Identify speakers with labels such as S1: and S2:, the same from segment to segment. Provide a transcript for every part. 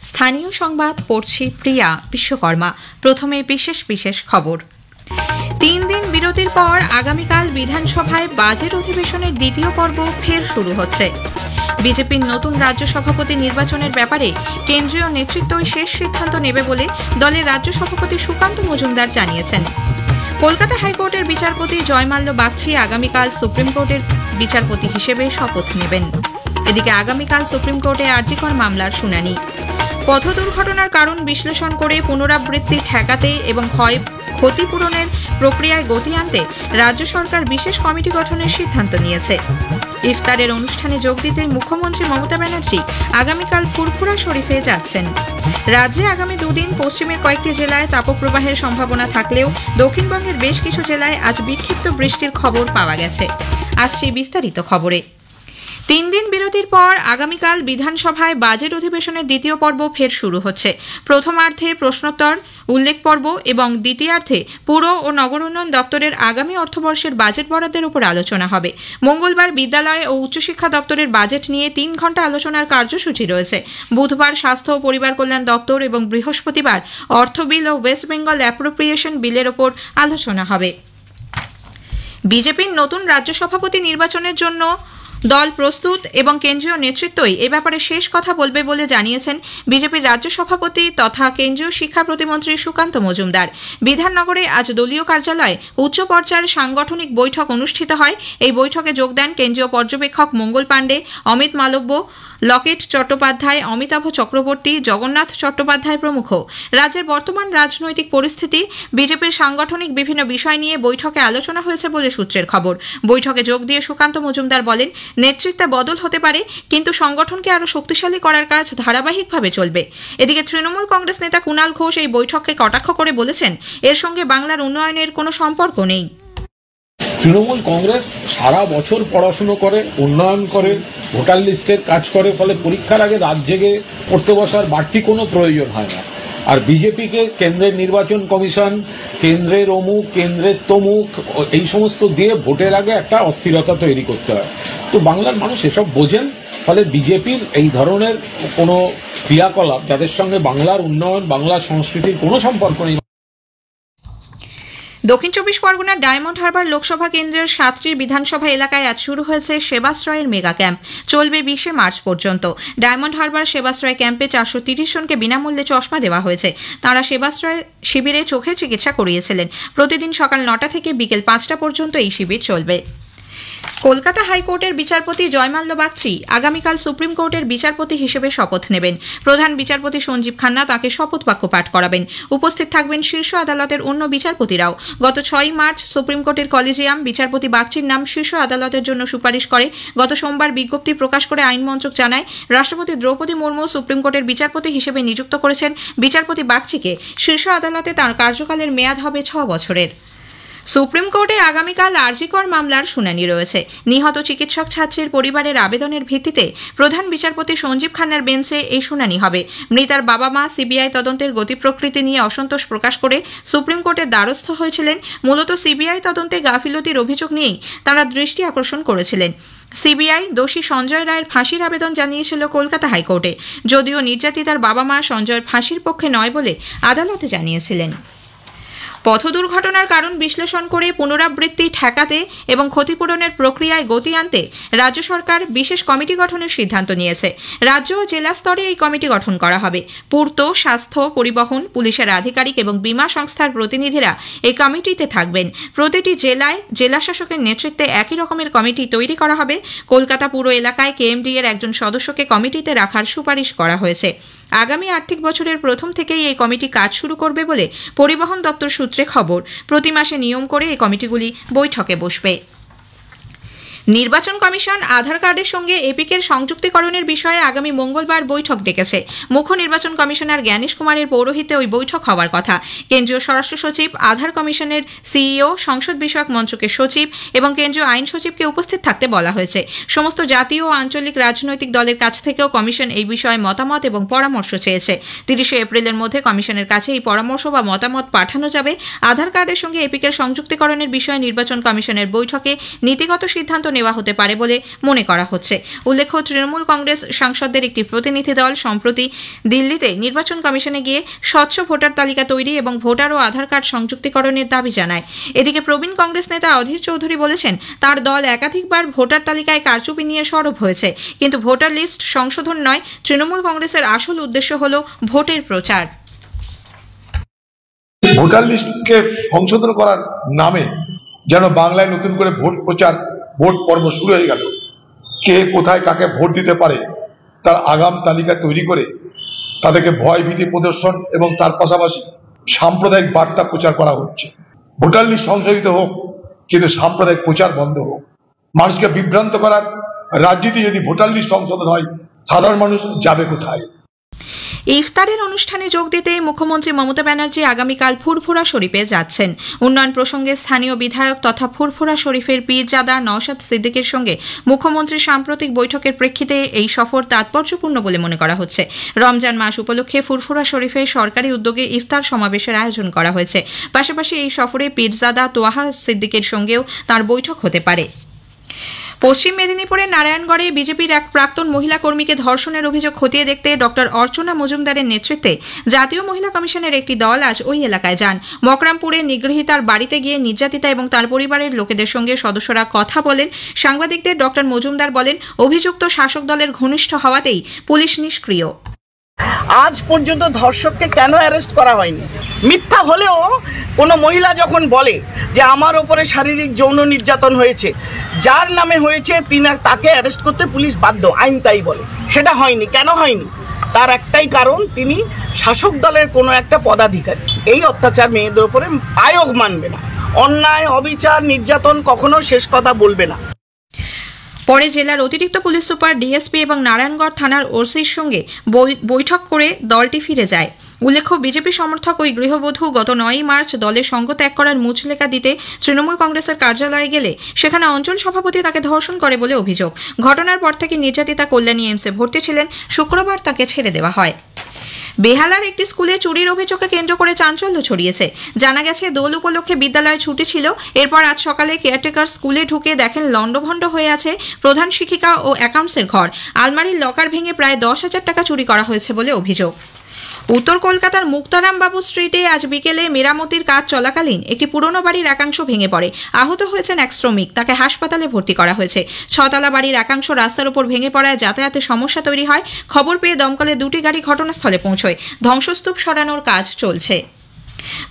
S1: স্থানীয় সংবাদ পড়ছি প্রিয়া বিশ্বকর্মা। প্রথমে বিশেষ বিশেষ খবর। 3 দিন বিরতির পর আগামীকাল বিধানসভায় বাজেট অধিবেশনের দ্বিতীয় পর্ব ফের শুরু হচ্ছে। বিজেপির নতুন রাজ্য সভাপতি নির্বাচনের ব্যাপারে কেন্দ্রীয় নেতৃত্বই শেষ সিদ্ধান্ত নেবে বলে দলের রাজ্য সভাপতি সুকান্ত মজুমদার জানিয়েছেন। কলকাতা হাইকোর্টের বিচারপতি জয়মাল্য বাগচি আগামীকাল সুপ্রিম কোর্টের বিচারপতি হিসেবে শপথ নেবেন। এদিকে আগামীকাল সুপ্রিম কোর্টে আরজিকর মামলার শুনানি। পথ দুর্ঘটনার কারণ বিশ্লেষণ করে পুনরাবৃত্তি ঠেকাতে এবং ক্ষতিপূরণের প্রক্রিয়ায় গতি আনতে রাজ্য সরকার বিশেষ কমিটি গঠনের সিদ্ধান্ত নিয়েছে। ইফতারের অনুষ্ঠানে যোগ দিতে মুখ্যমন্ত্রী মমতা ব্যানার্জি আগামীকাল ফুরফুরা শরীফে যাচ্ছেন। রাজ্যে আগামী 2 দিন পশ্চিমের কয়েকটি জেলায় তাপপ্রবাহের সম্ভাবনা থাকলেও দক্ষিণবঙ্গের বেশ কিছু জেলায় আজ বিক্ষিপ্ত বৃষ্টির খবর পাওয়া গেছে। আসছে বিস্তারিত খবরে। 3 দিন বিরতির পর আগামীকাল বিধানসভায় বাজেট অধিবেশনের দ্বিতীয় পর্ব ফের শুরু হচ্ছে। প্রথমার্ধে প্রশ্নোত্তর, উল্লেখ পর্ব এবং দ্বিতীয়ার্ধে পুর ও নগর উন্নয়ন দপ্তরের আগামী অর্থবর্ষের বাজেট বরাদ্দের উপর আলোচনা হবে। মঙ্গলবার বিদ্যালয় ও উচ্চশিক্ষা দপ্তরের বাজেট নিয়ে 3 ঘণ্টা আলোচনার কার্যসূচি রয়েছে। বুধবার স্বাস্থ্য ও পরিবার কল্যাণ দপ্তর এবং বৃহস্পতিবার অর্থ বিল ও ওয়েস্ট বেঙ্গল অ্যাপ্রোপ্রিয়েশন বিলের ওপর আলোচনা হবে। বিজেপির নতুন রাজ্য সভাপতি নির্বাচনের জন্য দল প্রস্তুত এবং কেন্দ্রীয় নেতৃত্বই এ ব্যাপারে শেষ কথা বলবে বলে জানিয়েছেন বিজেপির রাজ্য সভাপতি তথা কেন্দ্রীয় শিক্ষা প্রতিমন্ত্রী সুকান্ত মজুমদার। বিধাননগরে আজ দলীয় কার্যালয়ে উচ্চ পর্যায়ের সাংগঠনিক বৈঠক অনুষ্ঠিত হয়। এই বৈঠকে যোগ দেন কেন্দ্রীয় পর্যবেক্ষক মঙ্গল পাণ্ডে, অমিত মালব্য, লকেট চট্টোপাধ্যায়, অমিতাভ চক্রবর্তী, জগন্নাথ চট্টোপাধ্যায় প্রমুখ। রাজ্যের বর্তমান রাজনৈতিক পরিস্থিতি, বিজেপির সাংগঠনিক বিভিন্ন বিষয় নিয়ে বৈঠকে আলোচনা হয়েছে বলে সূত্রের খবর। বৈঠকে যোগ দিয়ে সুকান্ত মজুমদার বলেন, নেতৃত্বে বদল হতে পারে, কিন্তু সংগঠনকে আরও শক্তিশালী করার কাজ ধারাবাহিকভাবে চলবে। এদিকে তৃণমূল কংগ্রেস নেতা কুণাল ঘোষ এই বৈঠককে কটাক্ষ করে বলেছেন, এর সঙ্গে বাংলার উন্নয়নের কোনো সম্পর্ক নেই।
S2: তৃণমূল কংগ্রেস সারা বছর পড়াশুনো করে, উন্নয়ন করে, ভোটার লিস্টের কাজ করে, ফলে পরীক্ষার আগে রাত জেগে পড়তে বসার বাড়তি কোনো প্রয়োজন হয় না। আর বিজেপিকে কেন্দ্রের নির্বাচন কমিশন, কেন্দ্রের অমুক, কেন্দ্রের তমুক, এই সমস্ত দিয়ে ভোটের আগে একটা অস্থিরতা তৈরি করতে হয়। তো বাংলার মানুষ এসব বোঝেন, ফলে বিজেপির এই ধরনের কোনো ক্রিয়াকলাপ যাদের সঙ্গে বাংলার উন্নয়ন, বাংলার সংস্কৃতির কোনো সম্পর্ক নেই।
S1: দক্ষিণ 24 পরগনার ডায়মন্ড হারবার লোকসভা কেন্দ্রের 7টি বিধানসভা এলাকায় আজ শুরু হয়েছে সেবাশ্রয়ের মেগা ক্যাম্প। চলবে 20 মার্চ পর্যন্ত। ডায়মন্ড হারবার সেবাশ্রয় ক্যাম্পে 430 জনকে বিনামূল্যে চশমা দেওয়া হয়েছে। তাঁরা সেবাশ্রয় শিবিরে চোখের চিকিৎসা করিয়েছিলেন। প্রতিদিন সকাল 9টা থেকে বিকেল 5টা পর্যন্ত এই শিবির চলবে। কলকাতা হাইকোর্টের বিচারপতি জয়মাল্য বাগচি আগামীকাল সুপ্রিম কোর্টের বিচারপতি হিসেবে শপথ নেবেন। প্রধান বিচারপতি সঞ্জীব খান্না তাঁকে শপথ বাক্য পাঠ করাবেন। উপস্থিত থাকবেন শীর্ষ আদালতের অন্য বিচারপতিরাও। গত 6 মার্চ সুপ্রিম কোর্টের কলেজিয়াম বিচারপতি বাগচির নাম শীর্ষ আদালতের জন্য সুপারিশ করে। গত সোমবার বিজ্ঞপ্তি প্রকাশ করে আইন মন্ত্রক জানায়, রাষ্ট্রপতি দ্রৌপদী মুর্মু সুপ্রিম কোর্টের বিচারপতি হিসেবে নিযুক্ত করেছেন বিচারপতি বাগচিকে। শীর্ষ আদালতে তাঁর কার্যকালের মেয়াদ হবে 6 বছরের। সুপ্রিম কোর্টে আগামীকাল আরজিকর মামলার শুনানি রয়েছে। নিহত চিকিৎসক ছাত্রীর পরিবারের আবেদনের ভিত্তিতে প্রধান বিচারপতি সঞ্জীব খান্নার বেঞ্চে এই শুনানি হবে। মৃতার বাবা মা সিবিআই তদন্তের গতি প্রকৃতি নিয়ে অসন্তোষ প্রকাশ করে সুপ্রিম কোর্টের দ্বারস্থ হয়েছিলেন। মূলত সিবিআই তদন্তে গাফিলতির অভিযোগ নিয়েই তাঁরা দৃষ্টি আকর্ষণ করেছিলেন। সিবিআই দোষী সঞ্জয় রায়ের ফাঁসির আবেদন জানিয়েছিল কলকাতা হাইকোর্টে, যদিও নির্যাতিতার বাবা মা সঞ্জয়ের ফাঁসির পক্ষে নয় বলে আদালতে জানিয়েছিলেন। পথ দুর্ঘটনার কারণ বিশ্লেষণ করে পুনরাবৃত্তি ঠেকাতে এবং ক্ষতিপূরণের প্রক্রিয়ায় গতি আনতে রাজ্য সরকার বিশেষ কমিটি গঠনের সিদ্ধান্ত নিয়েছে। রাজ্য ও জেলা স্তরে এই কমিটি গঠন করা হবে। পূর্ত, স্বাস্থ্য, পরিবহন, পুলিশের আধিকারিক এবং বীমা সংস্থার প্রতিনিধিরা এই কমিটিতে থাকবেন। প্রতিটি জেলায় জেলা শাসকের নেতৃত্বে একই রকমের কমিটি তৈরি করা হবে। কলকাতা পুর এলাকায় কেএমডি এর একজন সদস্যকে কমিটিতে রাখার সুপারিশ করা হয়েছে। আগামী আর্থিক বছরের প্রথম থেকেই এই কমিটি কাজ শুরু করবে বলে পরিবহন দপ্তর সূত্রে খবর। প্রতি মাসে নিয়ম করে এই কমিটিগুলি বৈঠকে বসবে। নির্বাচন কমিশন আধার কার্ডের সঙ্গে এপিকের সংযুক্তিকরণের বিষয়ে আগামী মঙ্গলবার বৈঠক ডেকেছে। মুখ্য নির্বাচন কমিশনার জ্ঞানেশ কুমারের পৌরোহিত্যে ওই বৈঠক হওয়ার কথা। কেন্দ্রীয় স্বরাষ্ট্র সচিব, আধার কমিশনের সিইও, সংসদ বিষয়ক মন্ত্রকের সচিব এবং কেন্দ্রীয় আইন সচিবকে উপস্থিত থাকতে বলা হয়েছে। সমস্ত জাতীয় ও আঞ্চলিক রাজনৈতিক দলের কাছ থেকেও কমিশন এই বিষয়ে মতামত এবং পরামর্শ চেয়েছে। 30 এপ্রিলের মধ্যে কমিশনের কাছে এই পরামর্শ বা মতামত পাঠানো যাবে। আধার কার্ডের সঙ্গে এপিকের সংযুক্তিকরণের বিষয়ে নির্বাচন কমিশনের বৈঠকে নীতিগত সিদ্ধান্ত নেওয়া হতে পারে বলে মনে করা হচ্ছে। উল্লেখ্য, তৃণমূল কংগ্রেস সাংসদদের একটি প্রতিনিধি দল সম্প্রতি দিল্লিতে নির্বাচন কমিশনে গিয়ে স্বচ্ছ ভোটার তালিকা তৈরি এবং ভোটার ও আধার কার্ড সংযুক্তিকরণের দাবি জানায়। এদিকে প্রবীণ কংগ্রেস নেতা অধীর চৌধুরী বলেছেন, তার দল একাধিকবার ভোটার তালিকায় কারচুপি নিয়ে সরব হয়েছে, কিন্তু ভোটার লিস্ট সংশোধন নয়, তৃণমূল কংগ্রেসের আসল উদ্দেশ্য হল ভোটের প্রচার।
S3: ভোটার লিস্টকে সংশোধন করার নামে যেন বাংলায় নতুন করে ভোট প্রচার, ভোট পর্ব শুরু হয়ে গেল। কে কোথায় কাকে ভোট দিতে পারে তার আগাম তালিকা তৈরি করে তাদেরকে ভয় ভীতি প্রদর্শন এবং তার পাশাপাশি সাম্প্রদায়িক বার্তা প্রচার করা হচ্ছে। ভোটার লিস্ট সংশোধিত হোক, কিন্তু সাম্প্রদায়িক প্রচার বন্ধ হোক। মানুষকে বিভ্রান্ত করার রাজনীতি যদি ভোটার লিস্ট সংশোধন হয়, সাধারণ মানুষ যাবে কোথায়?
S1: ইফতারের অনুষ্ঠানে যোগ দিতে মুখ্যমন্ত্রী মমতা ব্যানার্জি আগামীকাল ফুরফুরা শরীফে যাচ্ছেন। উন্নয়ন প্রসঙ্গে স্থানীয় বিধায়ক তথা ফুরফুরা শরীফের পীরজাদা নওশাদ সিদ্দিকের সঙ্গে মুখ্যমন্ত্রীর সাম্প্রতিক বৈঠকের প্রেক্ষিতে এই সফর তাৎপর্যপূর্ণ বলে মনে করা হচ্ছে। রমজান মাস উপলক্ষে ফুরফুরা শরীফে সরকারি উদ্যোগে ইফতার সমাবেশের আয়োজন করা হয়েছে। পাশাপাশি এই সফরে পীরজাদা তোয়াহা সিদ্দিকের সঙ্গেও তার বৈঠক হতে পারে। পশ্চিম মেদিনীপুরের নারায়ণগড়ে বিজেপির এক প্রাক্তন মহিলা কর্মীকে ধর্ষণের অভিযোগ খতিয়ে দেখতে ডক্টর অর্চনা মজুমদারের নেতৃত্বে জাতীয় মহিলা কমিশনের একটি দল আজ ওই এলাকায় যান। মকরামপুরে নিগৃহীতার বাড়িতে গিয়ে নির্যাতিতা এবং তার পরিবারের লোকেদের সঙ্গে সদস্যরা কথা বলেন। সাংবাদিকদের ডক্টর মজুমদার বলেন, অভিযুক্ত শাসক দলের ঘনিষ্ঠ হওয়াতেই পুলিশ নিষ্ক্রিয়।
S4: আজ পর্যন্ত ধর্ষককে কেন অ্যারেস্ট করা হয়নি? মিথ্যা হলেও কোনো মহিলা যখন বলে যে আমার ওপরে শারীরিক যৌন নির্যাতন হয়েছে, যার নামে হয়েছে তাকে অ্যারেস্ট করতে পুলিশ বাধ্য, আইন তাই বলে। সেটা হয়নি। কেন হয়নি? তার একটাই কারণ, তিনি শাসক দলের কোনো একটা পদাধিকারী। এই অত্যাচার মেয়েদের উপরে আয়োগ মানবে না। অন্যায়, অবিচার, নির্যাতন কখনো শেষ কথা বলবে না।
S1: পরে জেলার অতিরিক্ত পুলিশ সুপার, ডিএসপি এবং নারায়ণগড় থানার ওসির সঙ্গে বৈঠক করে দলটি ফিরে যায়। উল্লেখ্য, বিজেপি সমর্থক ওই গৃহবধূ গত 9 মার্চ দলের সঙ্গ ত্যাগ করার মুচলেখা দিতে তৃণমূল কংগ্রেসের কার্যালয়ে গেলে সেখানে অঞ্চল সভাপতি তাকে ধর্ষণ করে বলে অভিযোগ। ঘটনার পর থেকে নির্যাতিতা কল্যাণী এমসে ভর্তি ছিলেন। শুক্রবার তাকে ছেড়ে দেওয়া হয়। বেহালার একটি স্কুলে চুরির অভিযোগকে কেন্দ্র করে চাঞ্চল্য ছড়িয়েছে। জানা গেছে, দোল উপলক্ষে বিদ্যালয়ে ছুটি ছিল। এরপর আজ সকালে কেয়ারটেকার স্কুলে ঢুকে দেখেন লণ্ডভণ্ড হয়ে আছে প্রধান শিক্ষিকা ও অ্যাকাউন্টসের ঘর। আলমারির লকার ভেঙে প্রায় 10,000 টাকা চুরি করা হয়েছে বলে অভিযোগ। উত্তর কলকাতার মুক্তারামবাবু স্ট্রিটে আজ বিকেলে মেরামতির কাজ চলাকালীন একটি পুরনো বাড়ির একাংশ ভেঙে পড়ে। আহত হয়েছেন এক শ্রমিক, তাকে হাসপাতালে ভর্তি করা হয়েছে। 6তলা বাড়ির একাংশ রাস্তার উপর ভেঙে পড়ায় যাতায়াতে সমস্যা তৈরি হয়। খবর পেয়ে দমকলের 2টি গাড়ি ঘটনাস্থলে পৌঁছয়। ধ্বংসস্তূপ সরানোর কাজ চলছে।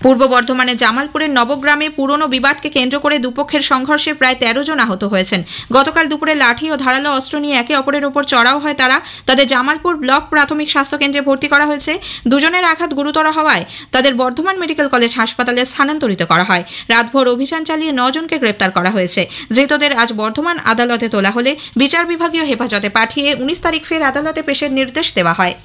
S1: পূর্ব বর্ধমানের জামালপুরের নবগ্রামে পুরনো বিবাদকে কেন্দ্র করে দুপক্ষের সংঘর্ষে প্রায় 13 জন আহত হয়েছেন। গতকাল দুপুরে লাঠি ও ধারালো অস্ত্র নিয়ে একে অপরের ওপর চড়াও হয় তারা। তাদের জামালপুর ব্লক প্রাথমিক স্বাস্থ্য কেন্দ্রে ভর্তি করা হয়েছে। দুজনের আঘাত গুরুতর হওয়ায় তাদের বর্ধমান মেডিকেল কলেজ হাসপাতালে স্থানান্তরিত করা হয়। রাতভর অভিযান চালিয়ে 9 জনকে গ্রেপ্তার করা হয়েছে। ধৃতদের আজ বর্ধমান আদালতে তোলা হলে বিচার বিভাগীয় হেফাজতে পাঠিয়ে 19 তারিখ ফের আদালতে পেশের নির্দেশ দেওয়া হয়।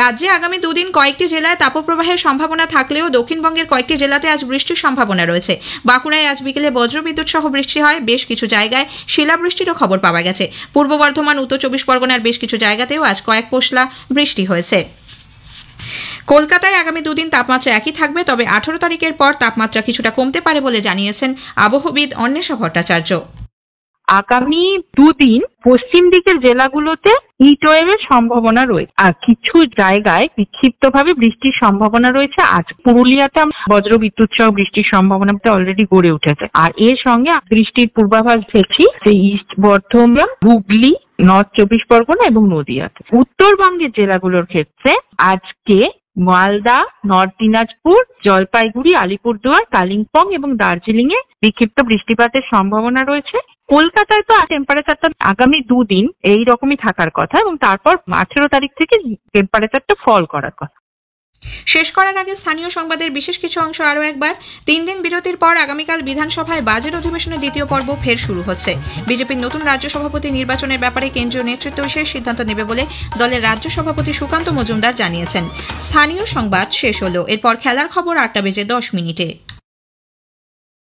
S1: রাজ্যে আগামী 2 দিন কয়েকটি জেলায় তাপপ্রবাহের সম্ভাবনা থাকলেও দক্ষিণবঙ্গের কয়েকটি জেলাতে আজ বৃষ্টির সম্ভাবনা রয়েছে। বাঁকুড়ায় আজ বিকেলে বজ্রবিদ্যুৎ সহ বৃষ্টি হয়। বেশ কিছু জায়গায় শিলাবৃষ্টিরও খবর পাওয়া গেছে। পূর্ব বর্ধমান, উত্তর 24 পরগনার বেশ কিছু জায়গাতেও আজ কয়েক পশলা বৃষ্টি হয়েছে। কলকাতায় আগামী 2 দিন তাপমাত্রা একই থাকবে, তবে 18 তারিখের পর তাপমাত্রা কিছুটা কমতে পারে বলে জানিয়েছেন আবহবিদ অন্বেষা ভট্টাচার্য।
S5: আগামী 2 দিন পশ্চিম দিকের জেলাগুলোতে হিটওয়েভের সম্ভাবনা রয়েছে, আর কিছু জায়গায় বিক্ষিপ্তভাবে বৃষ্টির সম্ভাবনা রয়েছে। আজ পুরুলিয়াতে বজ্রবিদ্যুৎ সহ বৃষ্টির সম্ভাবনাটা অলরেডি গড়ে উঠেছে। আর এর সঙ্গে বৃষ্টির পূর্বাভাস দেখছি যে ইস্ট বর্ধমান, হুগলি, নর্থ 24 পরগনা এবং নদিয়াতে। উত্তরবঙ্গের জেলাগুলোর ক্ষেত্রে আজকে মালদা, নর্থ দিনাজপুর, জলপাইগুড়ি, আলিপুরদুয়ার, কালিম্পং এবং দার্জিলিং এ বিক্ষিপ্ত বৃষ্টিপাতের সম্ভাবনা রয়েছে। কলকাতায় তো টেম্পারেচারটা আগামী 2 দিন এইরকমই থাকার কথা এবং তারপর 18 তারিখ থেকে টেম্পারেচারটা ফল করার কথা।
S1: শেষ করার আগে স্থানীয় সংবাদের বিশেষ কিছু অংশ আরও একবার। 3 দিন বিরতির পর আগামীকাল বিধানসভায় বাজেট অধিবেশনের দ্বিতীয় পর্ব ফের শুরু হচ্ছে। বিজেপির নতুন রাজ্য সভাপতি নির্বাচনের ব্যাপারে কেন্দ্রীয় নেতৃত্ব শেষ সিদ্ধান্ত নেবে বলে দলের রাজ্য সভাপতি সুকান্ত মজুমদার জানিয়েছেন। স্থানীয় সংবাদ শেষ হলো। এরপর খেলার খবর 8টা বেজে 10 মিনিটে।